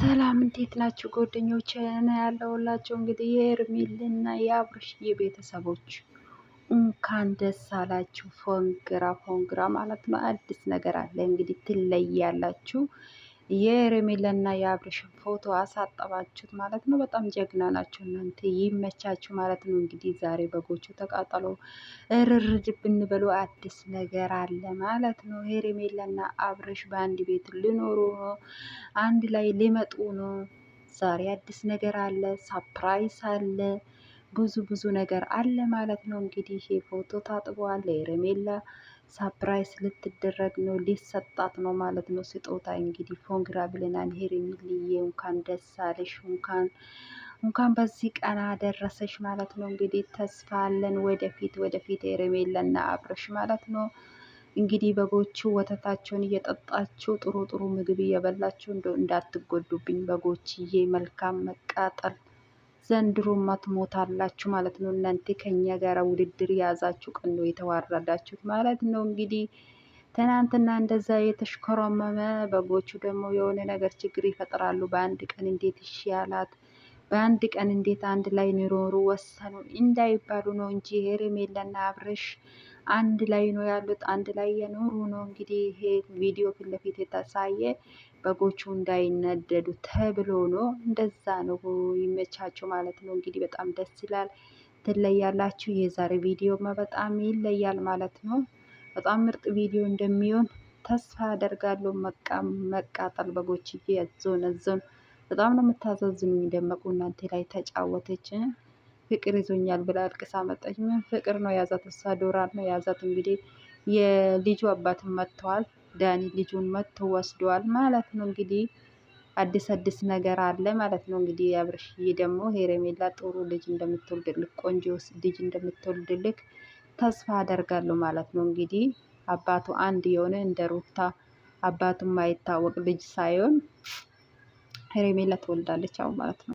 ሰላም እንዴት ናችሁ ጓደኞቼ? እኔ ያለሁላችሁ እንግዲህ የሄርሜላና የአብርሽ ቤተሰቦች እንኳን ደስ አላችሁ። ፎንግራ ፎንግራ ማለት ነው። አዲስ ነገር አለ እንግዲህ ትለያላችሁ። የሄርሜላና የአብርሽን ፎቶ አሳጠባችሁት ማለት ነው። በጣም ጀግና ናችሁ እናንተ፣ ይመቻችሁ ማለት ነው። እንግዲህ ዛሬ በጎቹ ተቃጠሎ እርር ብንበሉ አዲስ ነገር አለ ማለት ነው። ሄርሜላና አብርሽ በአንድ ቤት ሊኖሩ ነው፣ አንድ ላይ ሊመጡ ነው። ዛሬ አዲስ ነገር አለ፣ ሳፕራይዝ አለ፣ ብዙ ነገር አለ ማለት ነው። እንግዲህ ይሄ ፎቶ ታጥቧል። ሄርሜላ ሳፕራይዝ ልትደረግ ነው፣ ሊሰጣት ነው ማለት ነው ስጦታ። እንግዲህ ፎንግራ ብለናል። ሄርሜልዬ እንኳን ደስ አለሽ፣ እንኳን በዚህ ቀን አደረሰሽ ማለት ነው። እንግዲህ ተስፋ አለን ወደፊት ሄርሜላና አብርሽ ማለት ነው። እንግዲህ በጎቹ ወተታቸውን እየጠጣችሁ ጥሩ ምግብ እየበላችሁ እንዳትጎዱብኝ በጎችዬ። መልካም መቃጠል። ዘንድሮማ ትሞታላችሁ ማለት ነው። እናንተ ከኛ ጋር ውድድር የያዛችሁ ቀን ነው የተዋረዳችሁት ማለት ነው። እንግዲህ ትናንትና እንደዛ የተሽከረመመ በጎቹ ደግሞ የሆነ ነገር ችግር ይፈጥራሉ። በአንድ ቀን እንዴት ይሻላት፣ በአንድ ቀን እንዴት አንድ ላይ ኖሩ ወሰኑ እንዳይባሉ ነው እንጂ ሄርሜላና አብርሽ አንድ ላይ ነው ያሉት፣ አንድ ላይ የኖሩ ነው። እንግዲህ ይሄ ቪዲዮ ፊት ለፊት የታሳየ በጎቹ እንዳይነደዱ ተብሎ ነው። እንደዛ ነው። ይመቻቸው ማለት ነው። እንግዲህ በጣም ደስ ይላል። ትለያላችሁ። የዛሬ ቪዲዮማ በጣም ይለያል ማለት ነው። በጣም ምርጥ ቪዲዮ እንደሚሆን ተስፋ አደርጋለሁ። መቃጠል በጎች እየዞን በጣም ነው የምታሳዝኑኝ። ደመቁ እናንተ ላይ ተጫወተች። ፍቅር ይዞኛል ብላ አልቅሳ መጣች። ምን ፍቅር ነው ያዛት? እሷ ዶራል ነው ያዛት። እንግዲህ የልጁ አባትን መጥተዋል። ዳኒ ልጁን መጥቶ ወስደዋል ማለት ነው። እንግዲህ አዲስ ነገር አለ ማለት ነው። እንግዲህ አብርሽዬ ደግሞ ሄርሜላ ጥሩ ልጅ እንደምትወልድልክ፣ ቆንጆ ልጅ እንደምትወልድልክ ተስፋ አደርጋለሁ ማለት ነው። እንግዲህ አባቱ አንድ የሆነ እንደ ሩታ አባቱ ማይታወቅ ልጅ ሳይሆን ሄርሜላ ትወልዳለች አሁን ማለት ነው።